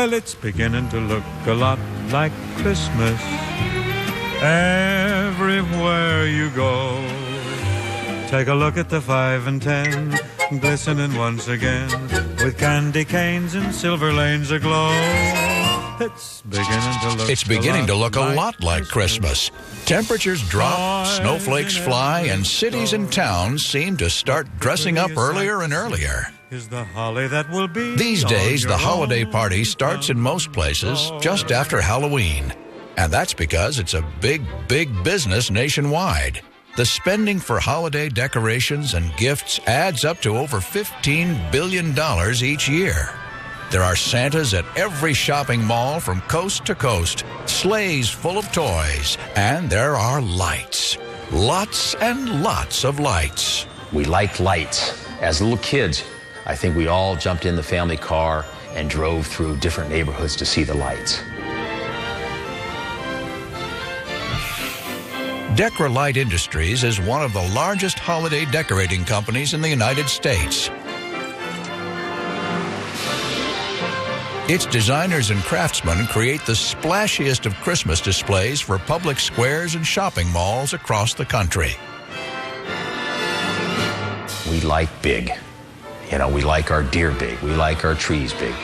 Well, it's beginning to look a lot like Christmas everywhere you go. Take a look at the 5 and 10, glistening once again, with candy canes and silver lanes aglow. It's beginning to look a lot like Christmas. Temperatures drop, snowflakes fly, and cities and towns seem to start dressing up earlier and earlier. These days, the holiday party starts in most places just after Halloween. And that's because it's a big, big business nationwide. The spending for holiday decorations and gifts adds up to over $15 billion each year. There are Santas at every shopping mall from coast to coast, sleighs full of toys, and there are lights. Lots and lots of lights. We like lights. As little kids, I think we all jumped in the family car and drove through different neighborhoods to see the lights. Decra-Lite Industries is one of the largest holiday decorating companies in the United States. Its designers and craftsmen create the splashiest of Christmas displays for public squares and shopping malls across the country. We like big. You know, we like our deer big. We like our trees big.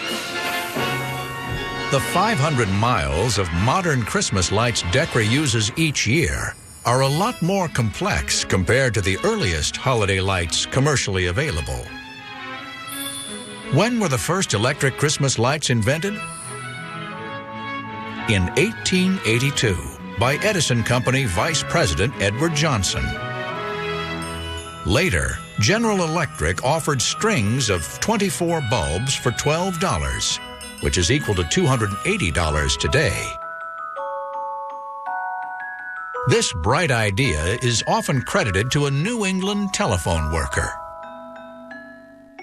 The 500 miles of modern Christmas lights Decra uses each year are a lot more complex compared to the earliest holiday lights commercially available. When were the first electric Christmas lights invented? In 1882, by Edison Company Vice President Edward Johnson. Later, General Electric offered strings of 24 bulbs for $12, which is equal to $280 today. This bright idea is often credited to a New England telephone worker.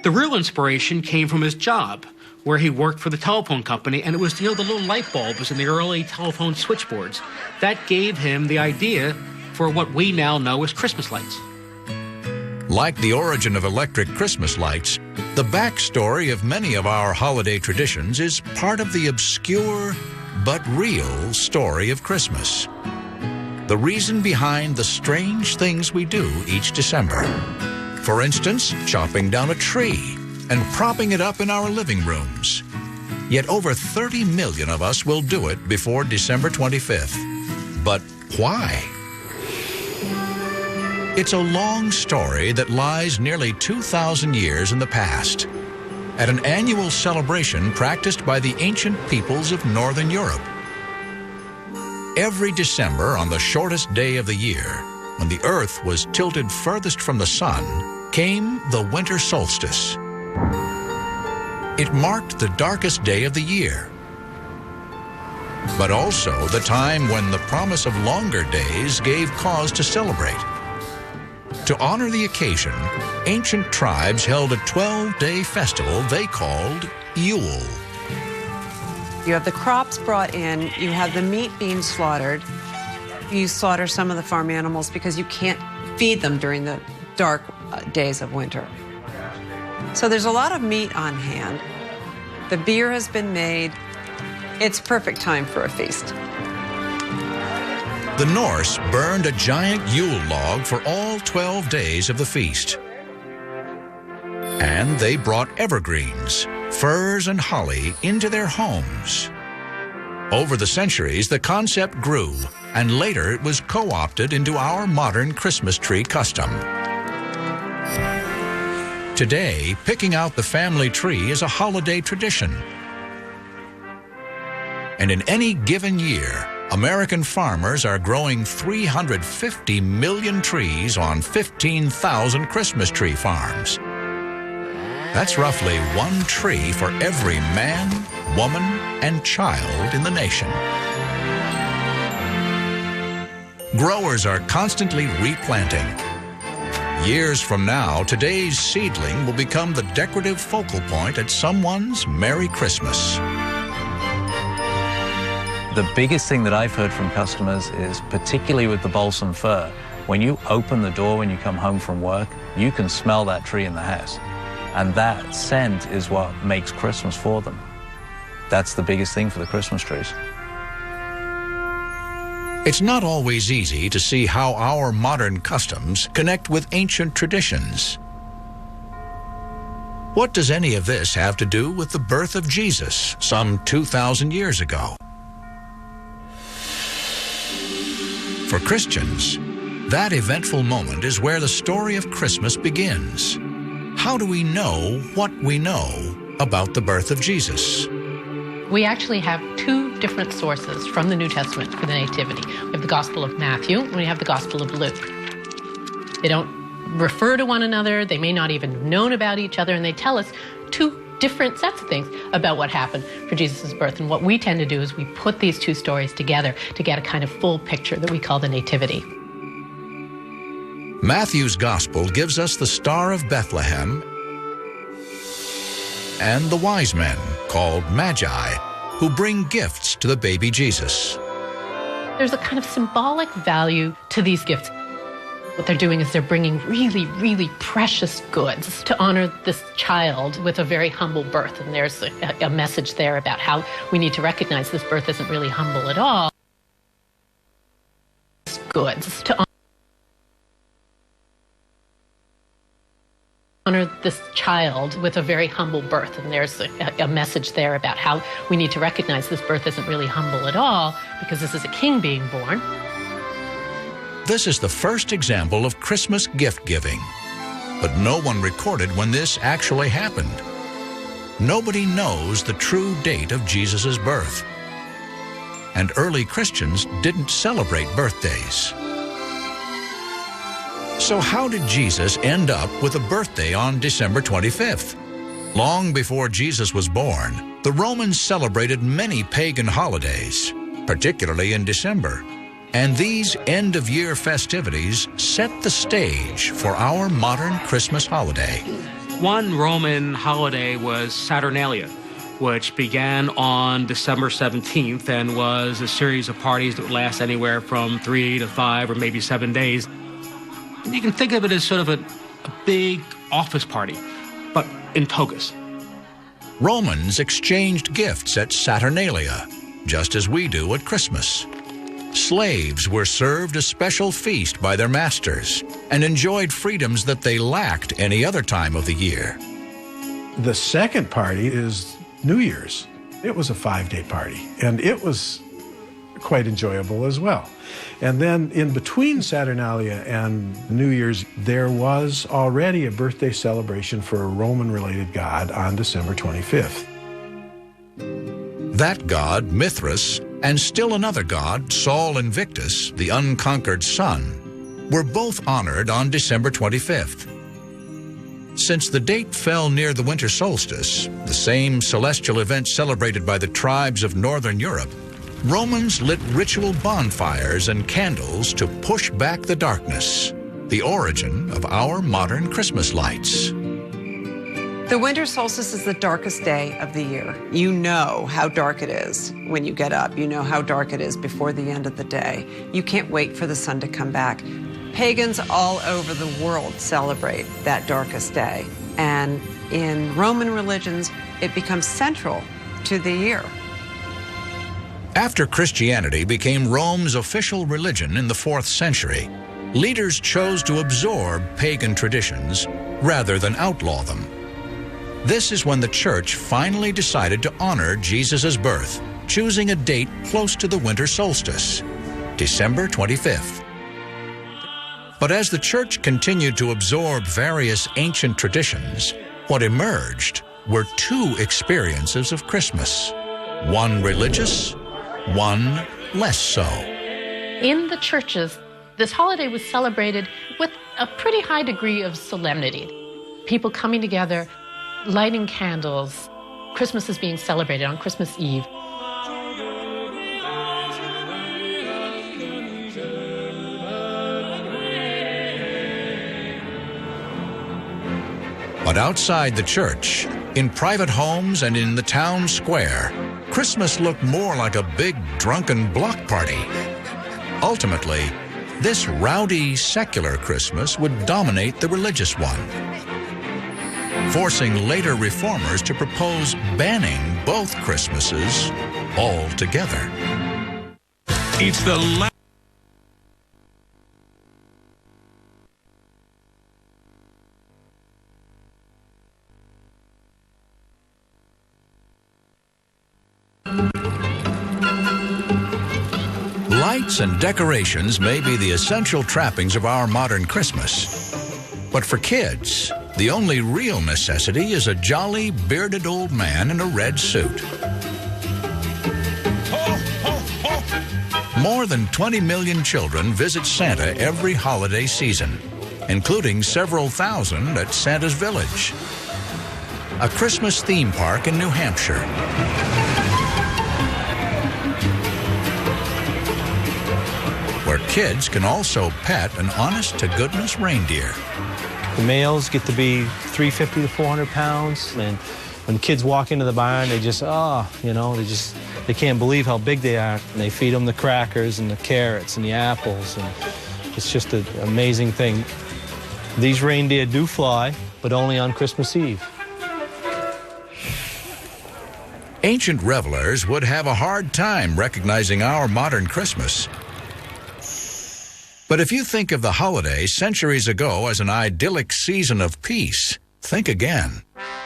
The real inspiration came from his job, where he worked for the telephone company, and it was, the little light bulbs in the early telephone switchboards. That gave him the idea for what we now know as Christmas lights. Like the origin of electric Christmas lights, the backstory of many of our holiday traditions is part of the obscure but real story of Christmas. The reason behind the strange things we do each December. For instance, chopping down a tree and propping it up in our living rooms. Yet over 30 million of us will do it before December 25th. But why? It's a long story that lies nearly 2,000 years in the past, at an annual celebration practiced by the ancient peoples of Northern Europe. Every December, on the shortest day of the year, when the earth was tilted furthest from the sun, came the winter solstice. It marked the darkest day of the year, but also the time when the promise of longer days gave cause to celebrate. To honor the occasion, ancient tribes held a 12-day festival they called Yule. You have the crops brought in, you have the meat being slaughtered. You slaughter some of the farm animals because you can't feed them during the dark days of winter. So there's a lot of meat on hand. The beer has been made. It's perfect time for a feast. The Norse burned a giant Yule log for all 12 days of the feast. And they brought evergreens, firs and holly into their homes. Over the centuries, the concept grew, and later it was co-opted into our modern Christmas tree custom. Today, picking out the family tree is a holiday tradition. And in any given year, American farmers are growing 350 million trees on 15,000 Christmas tree farms. That's roughly one tree for every man, woman, and child in the nation. Growers are constantly replanting. Years from now, today's seedling will become the decorative focal point at someone's Merry Christmas. The biggest thing that I've heard from customers is, particularly with the balsam fir, when you open the door when you come home from work, you can smell that tree in the house. And that scent is what makes Christmas for them. That's the biggest thing for the Christmas trees. It's not always easy to see how our modern customs connect with ancient traditions. What does any of this have to do with the birth of Jesus some 2,000 years ago? For Christians, that eventful moment is where the story of Christmas begins. How do we know what we know about the birth of Jesus? We actually have two different sources from the New Testament for the Nativity. We have the Gospel of Matthew and we have the Gospel of Luke. They don't refer to one another, they may not even have known about each other, and they tell us two different sets of things about what happened for Jesus' birth. And what we tend to do is we put these two stories together to get a kind of full picture that we call the Nativity. Matthew's Gospel gives us the Star of Bethlehem and the wise men, called Magi, who bring gifts to the baby Jesus. There's a kind of symbolic value to these gifts. What they're doing is they're bringing really, really precious goods to honor this child with a very humble birth. And there's a message there about how we need to recognize this birth isn't really humble at all. Goods to honor this child with a very humble birth. And there's a message there about how we need to recognize this birth isn't really humble at all, because this is a king being born. This is the first example of Christmas gift-giving, but no one recorded when this actually happened. Nobody knows the true date of Jesus' birth, and early Christians didn't celebrate birthdays. So how did Jesus end up with a birthday on December 25th? Long before Jesus was born, the Romans celebrated many pagan holidays, particularly in December. And these end-of-year festivities set the stage for our modern Christmas holiday. One Roman holiday was Saturnalia, which began on December 17th and was a series of parties that would last anywhere from 3 to 5 or maybe 7 days. You can think of it as sort of a big office party, but in togas. Romans exchanged gifts at Saturnalia, just as we do at Christmas. Slaves were served a special feast by their masters and enjoyed freedoms that they lacked any other time of the year. The second party is New Year's. It was a 5-day party, and it was quite enjoyable as well. And then in between Saturnalia and New Year's, there was already a birthday celebration for a Roman-related god on December 25th. That god, Mithras, and still another god, Sol Invictus, the unconquered sun, were both honored on December 25th. Since the date fell near the winter solstice, the same celestial event celebrated by the tribes of northern Europe, Romans lit ritual bonfires and candles to push back the darkness, the origin of our modern Christmas lights. The winter solstice is the darkest day of the year. You know how dark it is when you get up. You know how dark it is before the end of the day. You can't wait for the sun to come back. Pagans all over the world celebrate that darkest day. And in Roman religions, it becomes central to the year. After Christianity became Rome's official religion in the 4th century, leaders chose to absorb pagan traditions rather than outlaw them. This is when the church finally decided to honor Jesus' birth, choosing a date close to the winter solstice, December 25th. But as the church continued to absorb various ancient traditions, what emerged were two experiences of Christmas, one religious, one less so. In the churches, this holiday was celebrated with a pretty high degree of solemnity. People coming together, lighting candles. Christmas is being celebrated on Christmas Eve. But outside the church, in private homes and in the town square, Christmas looked more like a big drunken block party. Ultimately, this rowdy secular Christmas would dominate the religious one, forcing later reformers to propose banning both Christmases all together. It's the Lights and decorations may be the essential trappings of our modern Christmas. But for kids, the only real necessity is a jolly, bearded old man in a red suit. More than 20 million children visit Santa every holiday season, including several thousand at Santa's Village, a Christmas theme park in New Hampshire. Where kids can also pet an honest-to-goodness reindeer. The males get to be 350 to 400 pounds, and when kids walk into the barn, they just, they can't believe how big they are. And they feed them the crackers and the carrots and the apples, and it's just an amazing thing. These reindeer do fly, but only on Christmas Eve. Ancient revelers would have a hard time recognizing our modern Christmas. But if you think of the holiday centuries ago as an idyllic season of peace, think again.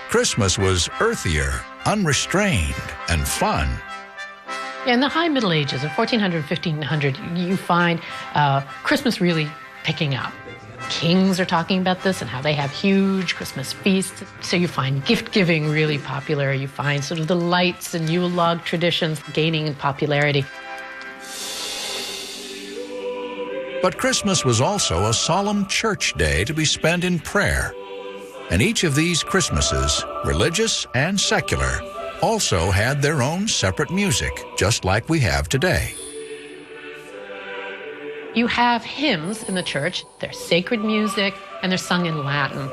Christmas was earthier, unrestrained, and fun. In the high Middle Ages, of 1400, 1500, you find Christmas really picking up. Kings are talking about this and how they have huge Christmas feasts. So you find gift-giving really popular. You find sort of the lights and Yule log traditions gaining in popularity. But Christmas was also a solemn church day to be spent in prayer. And each of these Christmases, religious and secular, also had their own separate music, just like we have today. You have hymns in the church. They're sacred music, and they're sung in Latin.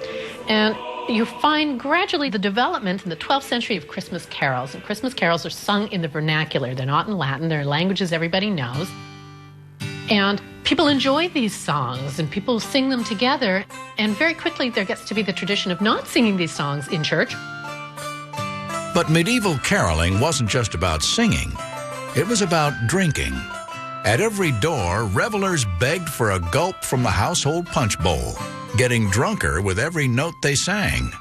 And you find gradually the development in the 12th century of Christmas carols. And Christmas carols are sung in the vernacular. They're not in Latin. They're languages everybody knows. And people enjoy these songs, and people sing them together. And very quickly, there gets to be the tradition of not singing these songs in church. But medieval caroling wasn't just about singing. It was about drinking. At every door, revelers begged for a gulp from the household punch bowl, getting drunker with every note they sang.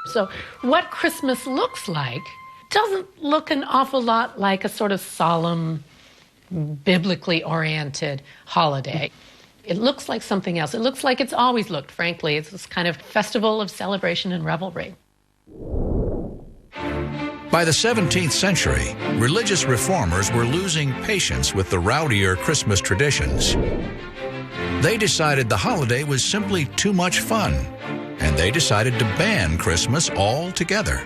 So what Christmas looks like doesn't look an awful lot like a sort of solemn, biblically oriented holiday. It looks like something else. It looks like it's always looked, frankly. It's this kind of festival of celebration and revelry. By the 17th century, religious reformers were losing patience with the rowdier Christmas traditions. They decided the holiday was simply too much fun, and they decided to ban Christmas altogether.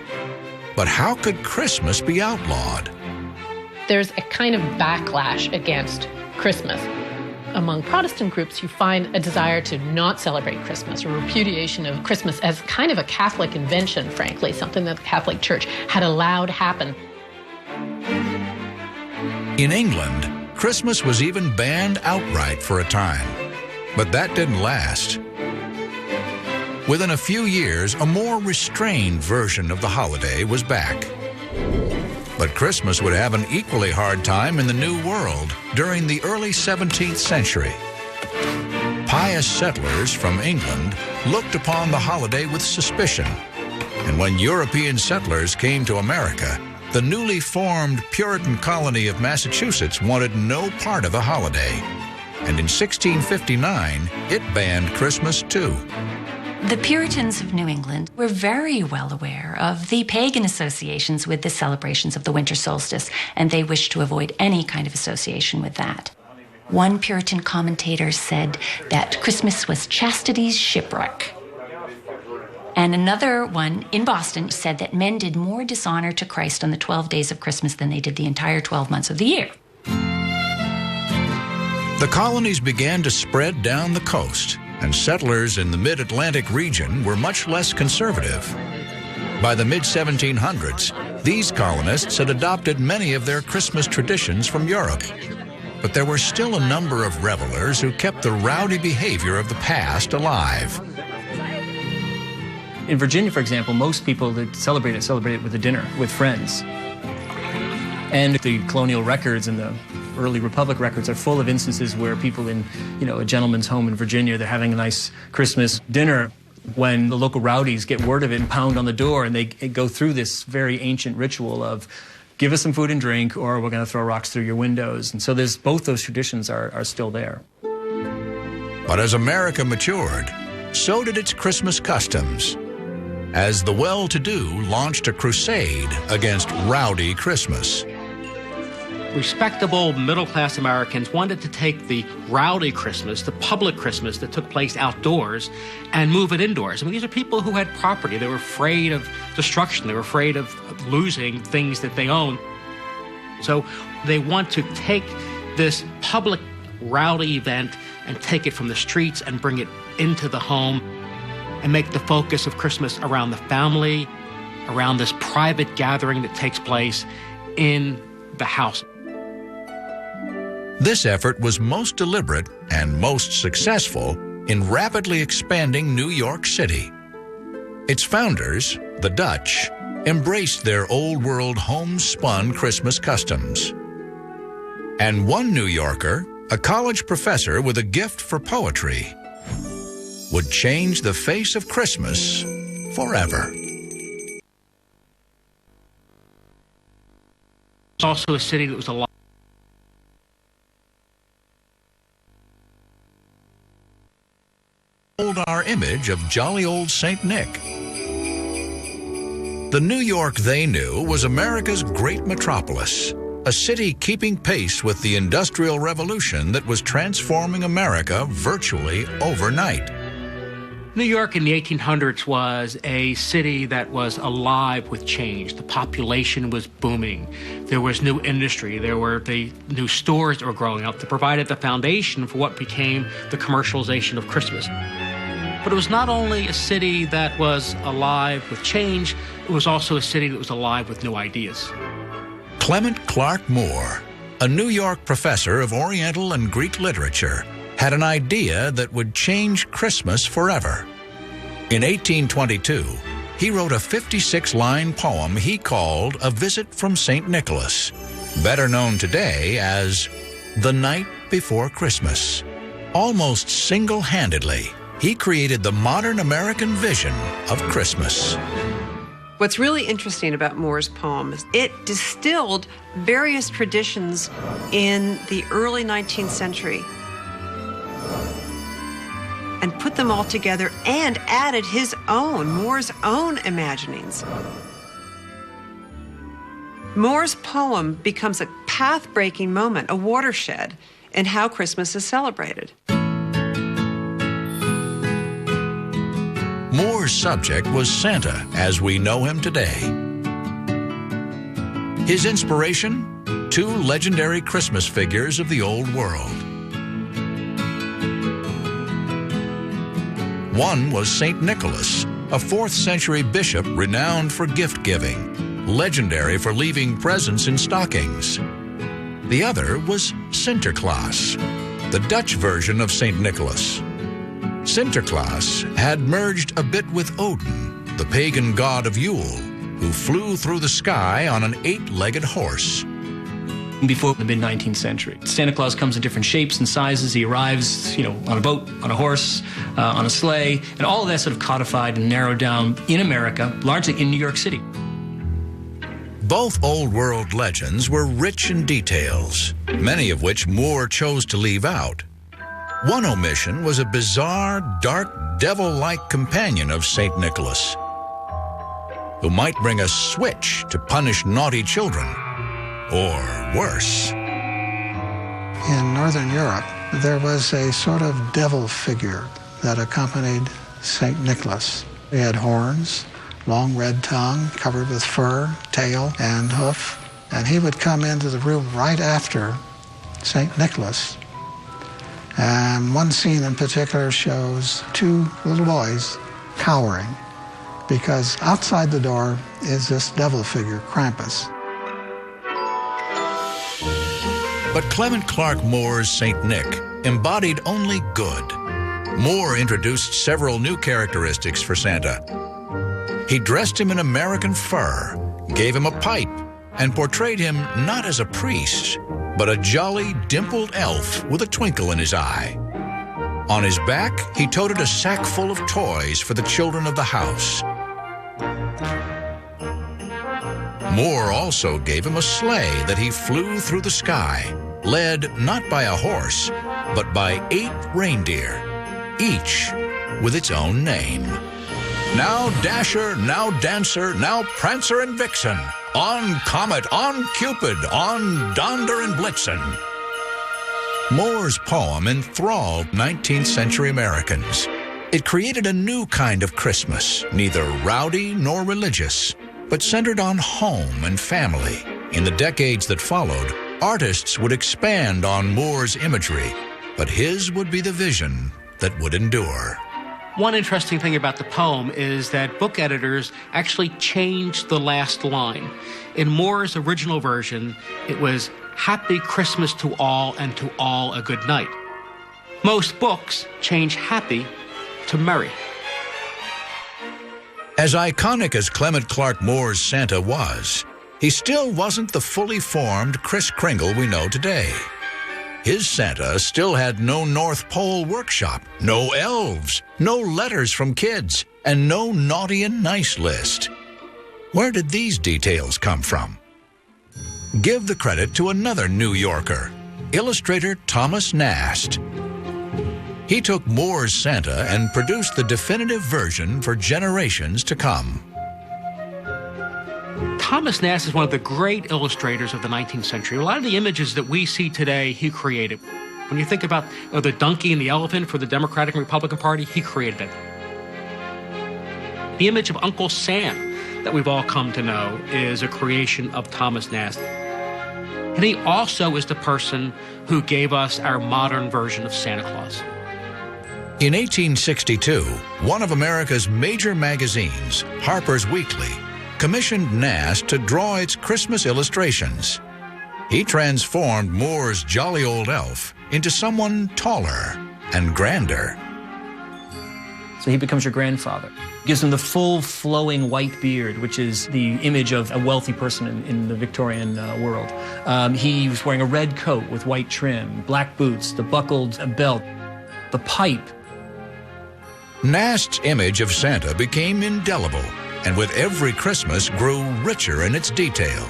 But how could Christmas be outlawed? There's a kind of backlash against Christmas. Among Protestant groups, you find a desire to not celebrate Christmas, a repudiation of Christmas as kind of a Catholic invention, frankly, something that the Catholic Church had allowed happen. In England, Christmas was even banned outright for a time. But that didn't last. Within a few years, a more restrained version of the holiday was back. But Christmas would have an equally hard time in the New World during the early 17th century. Pious settlers from England looked upon the holiday with suspicion. And when European settlers came to America, the newly formed Puritan colony of Massachusetts wanted no part of the holiday. And in 1659, it banned Christmas too. The Puritans of New England were very well aware of the pagan associations with the celebrations of the winter solstice, and they wished to avoid any kind of association with that. One Puritan commentator said that Christmas was chastity's shipwreck. And another one in Boston said that men did more dishonor to Christ on the 12 days of Christmas than they did the entire 12 months of the year. The colonies began to spread down the coast, and settlers in the mid-Atlantic region were much less conservative. By the mid-1700s, these colonists had adopted many of their Christmas traditions from Europe. But there were still a number of revelers who kept the rowdy behavior of the past alive. In Virginia, for example, most people that celebrate it with a dinner with friends. And the colonial records and the early Republic records are full of instances where people in, a gentleman's home in Virginia, they're having a nice Christmas dinner when the local rowdies get word of it and pound on the door, and they go through this very ancient ritual of give us some food and drink or we're going to throw rocks through your windows. And so both those traditions are still there. But as America matured, so did its Christmas customs, as the well-to-do launched a crusade against rowdy Christmas. Respectable middle-class Americans wanted to take the rowdy Christmas, the public Christmas that took place outdoors, and move it indoors. I mean, these are people who had property. They were afraid of destruction. They were afraid of losing things that they own. So they want to take this public rowdy event and take it from the streets and bring it into the home and make the focus of Christmas around the family, around this private gathering that takes place in the house. This effort was most deliberate and most successful in rapidly expanding New York City. Its founders, the Dutch, embraced their old-world homespun Christmas customs. And one New Yorker, a college professor with a gift for poetry, would change the face of Christmas forever. It's also a city that was alive. Our image of jolly old St. Nick. The New York they knew was America's great metropolis, a city keeping pace with the Industrial Revolution that was transforming America virtually overnight. New York in the 1800s was a city that was alive with change. The population was booming. There was new industry. There were the new stores that were growing up that provided the foundation for what became the commercialization of Christmas. But it was not only a city that was alive with change, it was also a city that was alive with new ideas. Clement Clarke Moore, a New York professor of Oriental and Greek literature, had an idea that would change Christmas forever. In 1822, he wrote a 56-line poem he called A Visit from St. Nicholas, better known today as The Night Before Christmas. Almost single-handedly, he created the modern American vision of Christmas. What's really interesting about Moore's poem is it distilled various traditions in the early 19th century and put them all together and added Moore's own imaginings. Moore's poem becomes a path-breaking moment, a watershed in how Christmas is celebrated. Moore's subject was Santa as we know him today. His inspiration? Two legendary Christmas figures of the old world. One was St. Nicholas, a 4th century bishop renowned for gift-giving, legendary for leaving presents in stockings. The other was Sinterklaas, the Dutch version of St. Nicholas. Sinterklaas had merged a bit with Odin, the pagan god of Yule, who flew through the sky on an 8-legged horse. Before the mid-19th century, Santa Claus comes in different shapes and sizes. He arrives, on a boat, on a horse, on a sleigh, and all of that sort of codified and narrowed down in America, largely in New York City. Both old world legends were rich in details, many of which Moore chose to leave out. One omission was a bizarre, dark, devil-like companion of St. Nicholas, who might bring a switch to punish naughty children, or worse. In Northern Europe, there was a sort of devil figure that accompanied St. Nicholas. He had horns, long red tongue, covered with fur, tail, and hoof, and he would come into the room right after St. Nicholas. And one scene in particular shows 2 little boys cowering because outside the door is this devil figure, Krampus. But Clement Clarke Moore's St. Nick embodied only good. Moore introduced several new characteristics for Santa. He dressed him in American fur, gave him a pipe, and portrayed him not as a priest, but a jolly, dimpled elf with a twinkle in his eye. On his back, he toted a sack full of toys for the children of the house. Moore also gave him a sleigh that he flew through the sky, led not by a horse, but by 8 reindeer, each with its own name. Now Dasher, now Dancer, now Prancer and Vixen, on Comet, on Cupid, on Donder and Blitzen. Moore's poem enthralled 19th century Americans. It created a new kind of Christmas, neither rowdy nor religious, but centered on home and family. In the decades that followed, artists would expand on Moore's imagery, but his would be the vision that would endure. One interesting thing about the poem is that book editors actually changed the last line. In Moore's original version, it was, "Happy Christmas to all, and to all a good night." Most books change happy to merry. As iconic as Clement Clarke Moore's Santa was, he still wasn't the fully formed Kris Kringle we know today. His Santa still had no North Pole workshop, no elves, no letters from kids, and no naughty and nice list. Where did these details come from? Give the credit to another New Yorker, illustrator Thomas Nast. He took Moore's Santa and produced the definitive version for generations to come. Thomas Nast is one of the great illustrators of the 19th century. A lot of the images that we see today, he created. When you think about the donkey and the elephant for the Democratic and Republican Party, he created it. The image of Uncle Sam that we've all come to know is a creation of Thomas Nast. And he also is the person who gave us our modern version of Santa Claus. In 1862, one of America's major magazines, Harper's Weekly, commissioned Nast to draw its Christmas illustrations. He transformed Moore's jolly old elf into someone taller and grander. So he becomes your grandfather. Gives him the full flowing white beard, which is the image of a wealthy person in the Victorian world. He was wearing a red coat with white trim, black boots, the buckled belt, the pipe. Nast's image of Santa became indelible, and with every Christmas grew richer in its detail.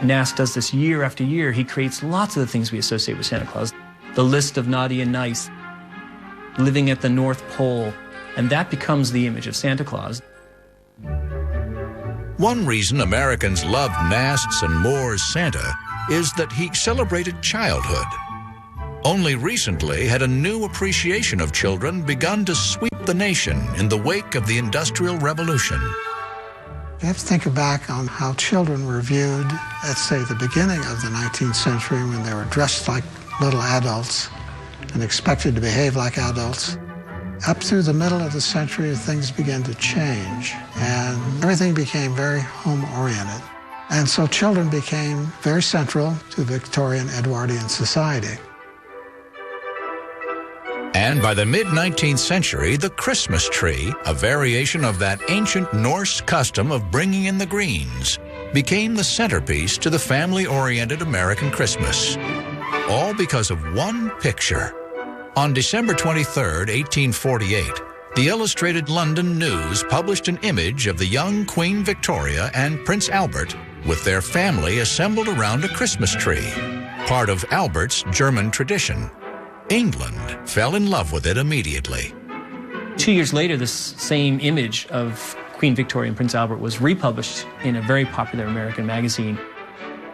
Nast does this year after year. He creates lots of the things we associate with Santa Claus. The list of naughty and nice, living at the North Pole, and that becomes the image of Santa Claus. One reason Americans loved Nast's and Moore's Santa is that he celebrated childhood. Only recently had a new appreciation of children begun to sweep the nation in the wake of the Industrial Revolution. You have to think back on how children were viewed at, say, the beginning of the 19th century when they were dressed like little adults and expected to behave like adults. Up through the middle of the century, things began to change, and everything became very home-oriented. And so children became very central to Victorian Edwardian society. And by the mid-19th century, the Christmas tree, a variation of that ancient Norse custom of bringing in the greens, became the centerpiece to the family-oriented American Christmas. All because of one picture. On December 23, 1848, the Illustrated London News published an image of the young Queen Victoria and Prince Albert with their family assembled around a Christmas tree, part of Albert's German tradition. England fell in love with it immediately. 2 years later, this same image of Queen Victoria and Prince Albert was republished in a very popular American magazine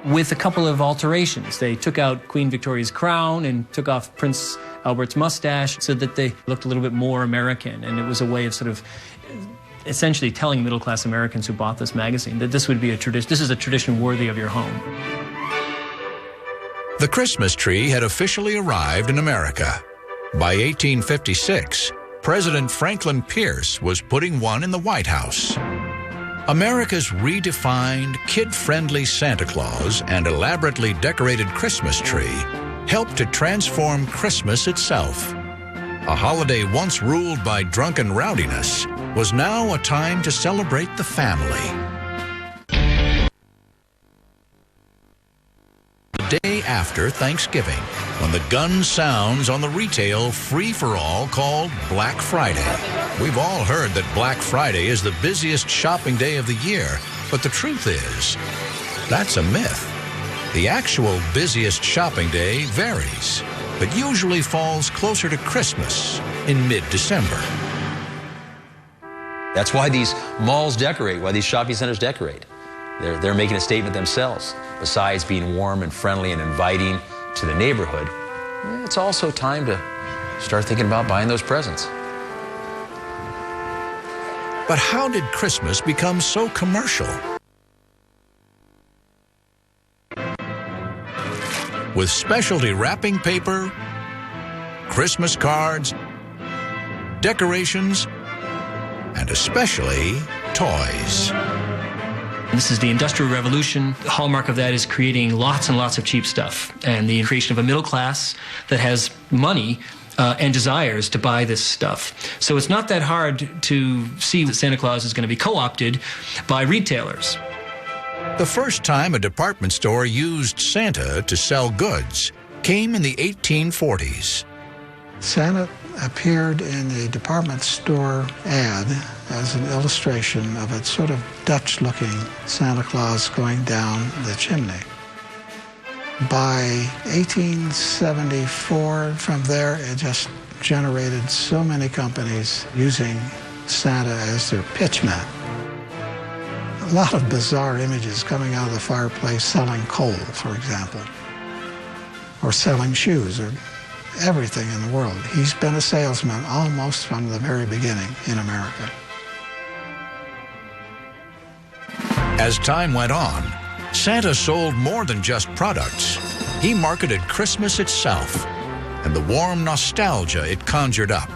with a couple of alterations. They took out Queen Victoria's crown and took off Prince Albert's mustache so that they looked a little bit more American. And it was a way of sort of essentially telling middle-class Americans who bought this magazine that this would be a tradition. This is a tradition worthy of your home. The Christmas tree had officially arrived in America. By 1856, President Franklin Pierce was putting one in the White House. America's redefined, kid-friendly Santa Claus and elaborately decorated Christmas tree helped to transform Christmas itself. A holiday once ruled by drunken rowdiness was now a time to celebrate the family. The day after Thanksgiving, when the gun sounds on the retail free-for-all called Black Friday. We've all heard that Black Friday is the busiest shopping day of the year, but the truth is, that's a myth. The actual busiest shopping day varies, but usually falls closer to Christmas in mid-December. That's why these malls decorate, why these shopping centers decorate. They're making a statement themselves. Besides being warm and friendly and inviting to the neighborhood, it's also time to start thinking about buying those presents. But how did Christmas become so commercial? With specialty wrapping paper, Christmas cards, decorations, and especially toys. This is the Industrial Revolution. The hallmark of that is creating lots and lots of cheap stuff and the creation of a middle class that has money and desires to buy this stuff. So it's not that hard to see that Santa Claus is going to be co-opted by retailers. The first time a department store used Santa to sell goods came in the 1840s. Santa appeared in a department store ad as an illustration of a sort of Dutch-looking Santa Claus going down the chimney. By 1874, from there, it just generated so many companies using Santa as their pitch mat. A lot of bizarre images coming out of the fireplace selling coal, for example, or selling shoes, or everything in the world. He's been a salesman almost from the very beginning in America. As time went on, Santa sold more than just products. He marketed Christmas itself and the warm nostalgia it conjured up.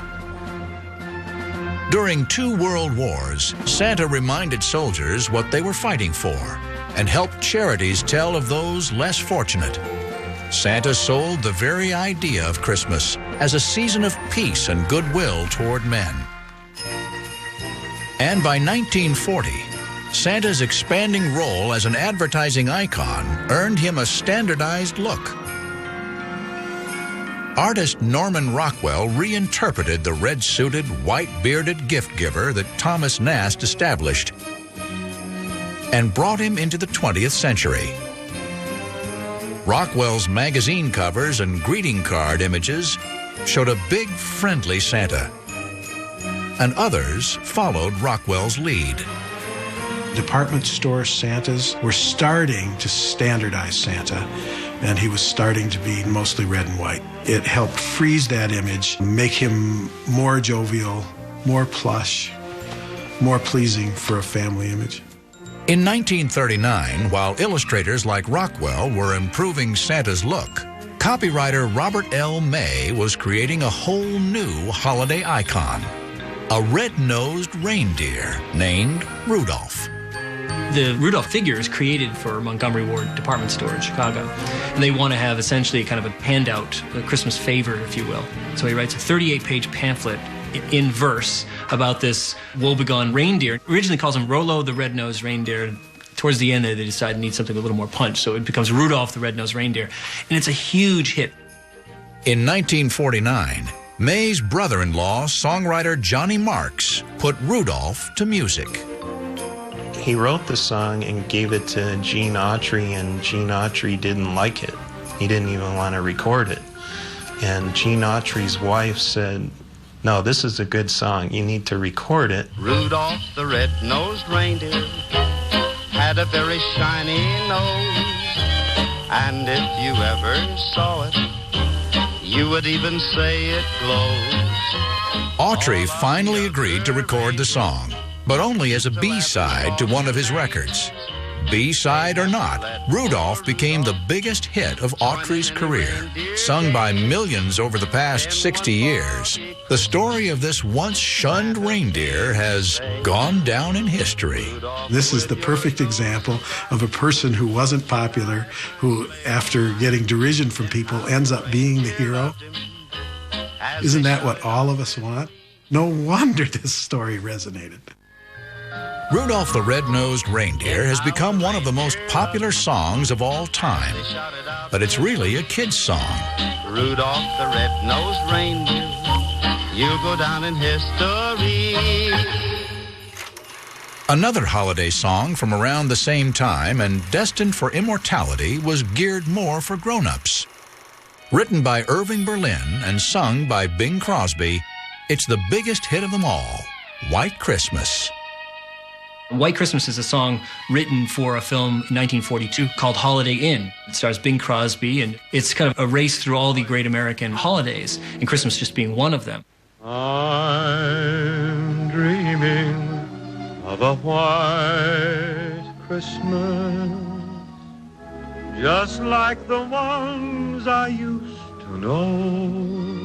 During 2 world wars, Santa reminded soldiers what they were fighting for and helped charities tell of those less fortunate. Santa sold the very idea of Christmas as a season of peace and goodwill toward men. And by 1940, Santa's expanding role as an advertising icon earned him a standardized look. Artist Norman Rockwell reinterpreted the red-suited, white-bearded gift giver that Thomas Nast established and brought him into the 20th century. Rockwell's magazine covers and greeting card images showed a big, friendly Santa, and others followed Rockwell's lead. Department store Santas were starting to standardize Santa, and he was starting to be mostly red and white. It helped freeze that image, make him more jovial, more plush, more pleasing for a family image. In 1939, while illustrators like Rockwell were improving Santa's look, copywriter Robert L. May was creating a whole new holiday icon, a red-nosed reindeer named Rudolph. The Rudolph figure is created for Montgomery Ward department store in Chicago. And they want to have essentially kind of a handout, a Christmas favor, if you will. So he writes a 38-page pamphlet in verse about this woebegone reindeer. Originally calls him Rollo the Red-Nosed Reindeer. Towards the end, they decide to need something a little more punch, so it becomes Rudolph the Red-Nosed Reindeer. And it's a huge hit. In 1949, May's brother-in-law, songwriter Johnny Marks, put Rudolph to music. He wrote the song and gave it to Gene Autry, and Gene Autry didn't like it. He didn't even want to record it. And Gene Autry's wife said, "No, this is a good song. You need to record it." Rudolph the red-nosed reindeer had a very shiny nose, and if you ever saw it, you would even say it glows. Autry finally agreed to record the song, but only as a B-side to one of his records. B-side or not, Rudolph became the biggest hit of Autry's career, sung by millions over the past 60 years. The story of this once shunned reindeer has gone down in history. This is the perfect example of a person who wasn't popular, who, after getting derision from people, ends up being the hero. Isn't that what all of us want? No wonder this story resonated. Rudolph the Red-Nosed Reindeer has become one of the most popular songs of all time, but it's really a kid's song. Rudolph the Red-Nosed Reindeer, you'll go down in history. Another holiday song from around the same time and destined for immortality was geared more for grown-ups. Written by Irving Berlin and sung by Bing Crosby, it's the biggest hit of them all, White Christmas. White Christmas is a song written for a film in 1942 called Holiday Inn. It stars Bing Crosby, and it's kind of a race through all the great American holidays, and Christmas just being one of them. I'm dreaming of a white Christmas, just like the ones I used to know.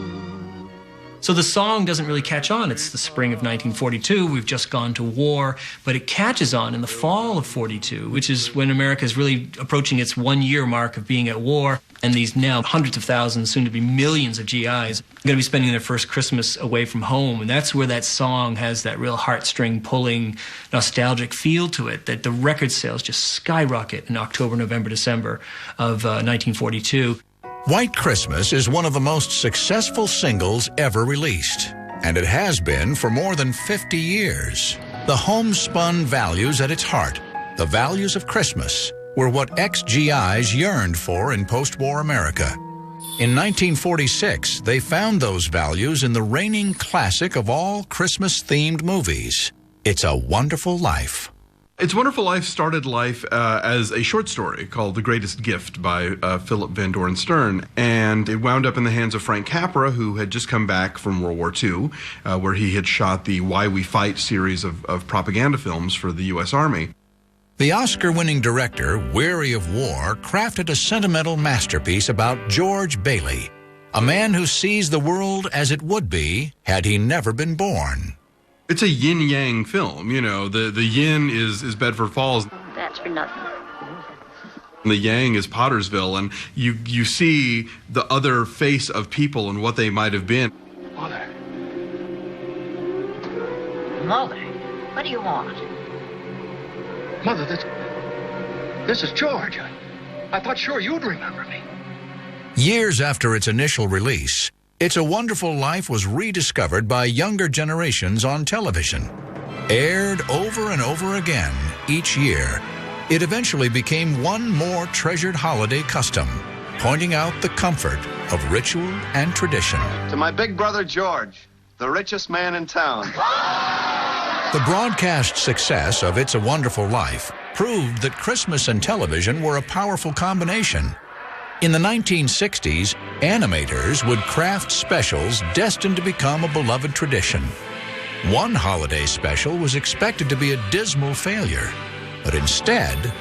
So the song doesn't really catch on. It's the spring of 1942. We've just gone to war, but it catches on in the fall of 42, which is when America is really approaching its 1-year mark of being at war. And these now hundreds of thousands, soon to be millions of GIs, are going to be spending their first Christmas away from home. And that's where that song has that real heartstring pulling, nostalgic feel to it, that the record sales just skyrocket in October, November, December of 1942. White Christmas is one of the most successful singles ever released, and it has been for more than 50 years. The homespun values at its heart, the values of Christmas, were what ex-GIs yearned for in post-war America. In 1946, they found those values in the reigning classic of all Christmas-themed movies, It's a Wonderful Life. It's a Wonderful Life started life as a short story called The Greatest Gift by Philip Van Doren Stern, and it wound up in the hands of Frank Capra, who had just come back from World War II, where he had shot the Why We Fight series of propaganda films for the U.S. Army. The Oscar-winning director, weary of war, crafted a sentimental masterpiece about George Bailey, a man who sees the world as it would be had he never been born. It's a yin-yang film, you know. The yin is Bedford Falls. That's for nothing. And the yang is Pottersville, and you see the other face of people and what they might have been. Mother. Mother, what do you want? Mother, this is George. I thought sure you'd remember me. Years after its initial release, It's a Wonderful Life was rediscovered by younger generations on television. Aired over and over again each year, it eventually became one more treasured holiday custom, pointing out the comfort of ritual and tradition. To my big brother George, the richest man in town. The broadcast success of It's a Wonderful Life proved that Christmas and television were a powerful combination. In the 1960s, animators would craft specials destined to become a beloved tradition. One holiday special was expected to be a dismal failure, but instead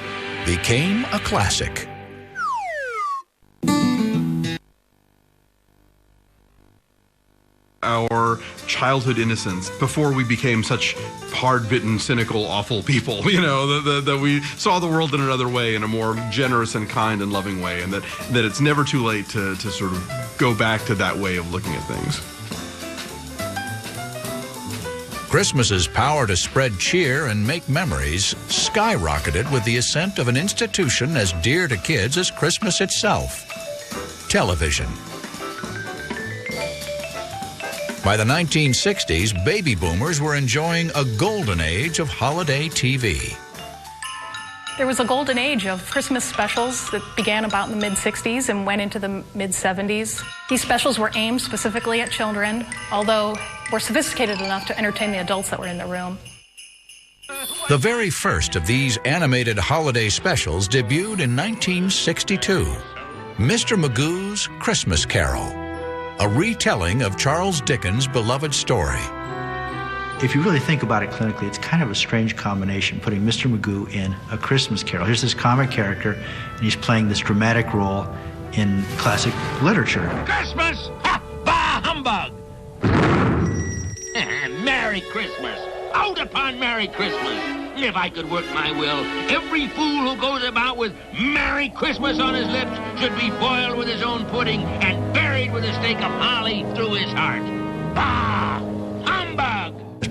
became a classic. Our childhood innocence before we became such hard-bitten, cynical, awful people, you know, that we saw the world in another way, in a more generous and kind and loving way, and that it's never too late to sort of go back to that way of looking at things. Christmas's power to spread cheer and make memories skyrocketed with the ascent of an institution as dear to kids as Christmas itself: television. By the 1960s, baby boomers were enjoying a golden age of holiday TV. There was a golden age of Christmas specials that began about in the mid-60s and went into the mid-70s. These specials were aimed specifically at children, although were sophisticated enough to entertain the adults that were in the room. The very first of these animated holiday specials debuted in 1962, Mr. Magoo's Christmas Carol, a retelling of Charles Dickens' beloved story. If you really think about it clinically, it's kind of a strange combination, putting Mr. Magoo in A Christmas Carol. Here's this comic character, and he's playing this dramatic role in classic literature. Christmas? Ha! Bah humbug! Merry Christmas! Out upon Merry Christmas! If I could work my will, every fool who goes about with Merry Christmas on his lips should be boiled with his own pudding and buried with a stake of holly through his heart. Bah! Humbug!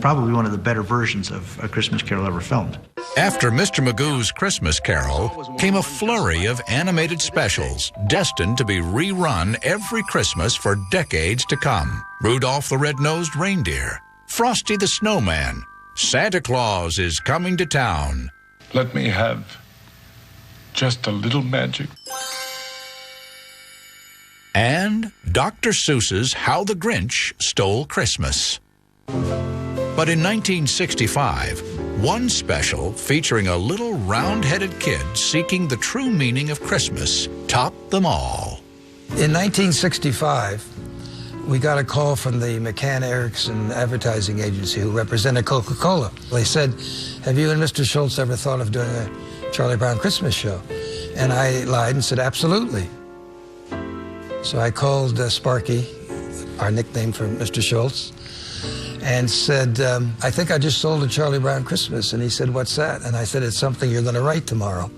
probably one of the better versions of A Christmas Carol ever filmed. After Mr. Magoo's Christmas Carol came a flurry of animated specials destined to be rerun every Christmas for decades to come. Rudolph the Red-Nosed Reindeer, Frosty the Snowman, Santa Claus is Coming to Town. Let me have just a little magic. And Dr. Seuss's How the Grinch Stole Christmas. But in 1965, one special featuring a little round-headed kid seeking the true meaning of Christmas topped them all. In 1965, we got a call from the McCann Erickson advertising agency who represented Coca-Cola. They said, have you and Mr. Schultz ever thought of doing a Charlie Brown Christmas show? And I lied and said, absolutely. So I called Sparky, our nickname for Mr. Schultz, and said, I think I just sold a Charlie Brown Christmas. And he said, what's that? And I said, it's something you're going to write tomorrow.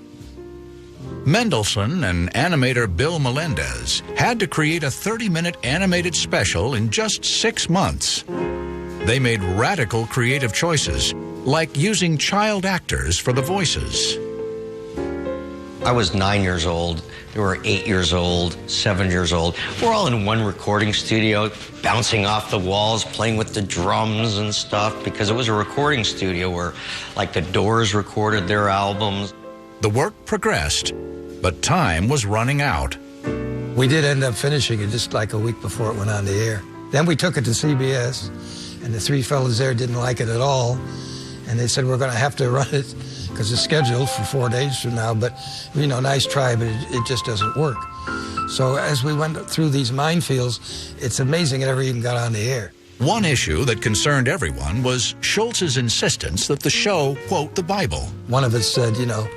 Mendelssohn and animator Bill Melendez had to create a 30-minute animated special in just 6 months. They made radical creative choices, like using child actors for the voices. I was 9 years old. They were 8 years old, 7 years old. We're all in one recording studio, bouncing off the walls, playing with the drums and stuff, because it was a recording studio where, like, the Doors recorded their albums. The work progressed, but time was running out. We did end up finishing it just like a week before it went on the air. Then we took it to CBS, and the three fellas there didn't like it at all, and they said, we're going to have to run it because it's scheduled for 4 days from now, but, you know, nice try, but it just doesn't work. So as we went through these minefields, it's amazing it ever even got on the air. One issue that concerned everyone was Schultz's insistence that the show quote the Bible. One of us said, you know,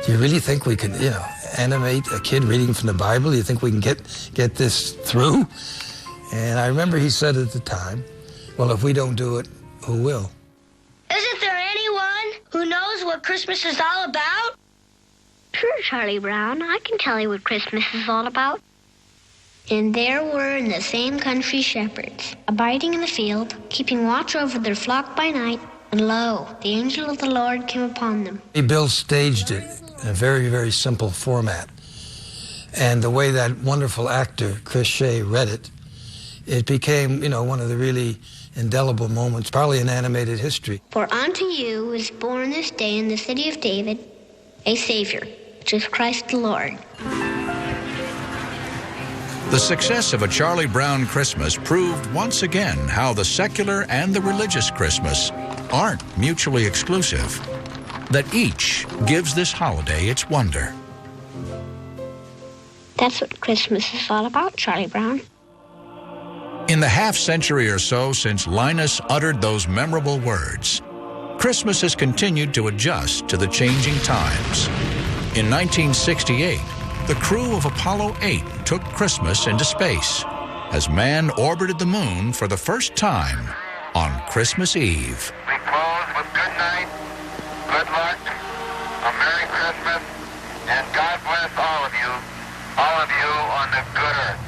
do you really think we can, you know, animate a kid reading from the Bible? Do you think we can get this through? And I remember he said at the time, well, if we don't do it, who will? Isn't there anyone who knows what Christmas is all about? Sure, Charlie Brown. I can tell you what Christmas is all about. And there were in the same country shepherds, abiding in the field, keeping watch over their flock by night. And lo, the angel of the Lord came upon them. Bill staged it in a very, very simple format. And the way that wonderful actor, Chris Shea, read it, it became, you know, one of the really indelible moments, probably in animated history. For unto you is born this day in the city of David a Savior, which is Christ the Lord. The success of A Charlie Brown Christmas proved once again how the secular and the religious Christmas aren't mutually exclusive, that each gives this holiday its wonder. That's what Christmas is all about, Charlie Brown. In the half-century or so since Linus uttered those memorable words, Christmas has continued to adjust to the changing times. In 1968, the crew of Apollo 8 took Christmas into space as man orbited the moon for the first time on Christmas Eve. We close with good night, good luck, a Merry Christmas, and God bless all of you on the good earth.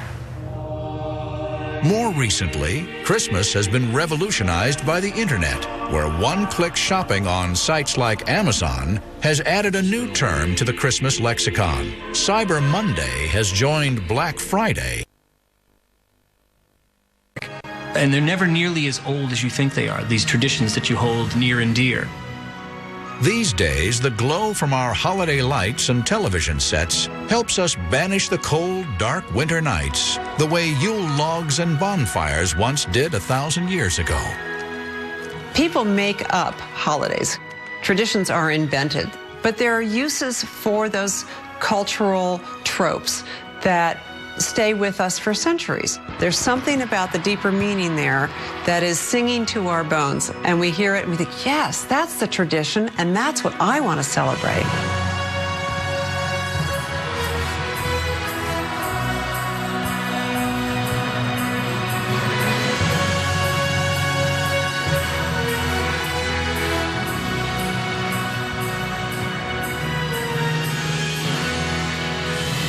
More recently, Christmas has been revolutionized by the internet, where one-click shopping on sites like Amazon has added a new term to the Christmas lexicon. Cyber Monday has joined Black Friday. And they're never nearly as old as you think they are, these traditions that you hold near and dear. These days, the glow from our holiday lights and television sets helps us banish the cold, dark winter nights the way Yule logs and bonfires once did 1,000 years ago. People make up holidays. Traditions are invented, but there are uses for those cultural tropes that stay with us for centuries. There's something about the deeper meaning there that is singing to our bones, and we hear it and we think, yes, that's the tradition, and that's what I want to celebrate.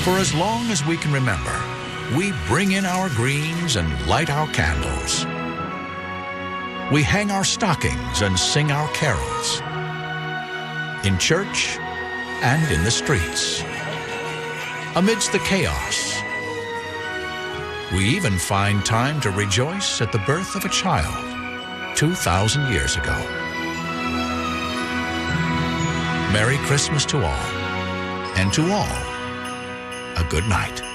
For as long as we can remember, we bring in our greens and light our candles. we hang our stockings and sing our carols. In church and in the streets. Amidst the chaos, we even find time to rejoice at the birth of a child 2,000 years ago. Merry Christmas to all, and to all, a good night.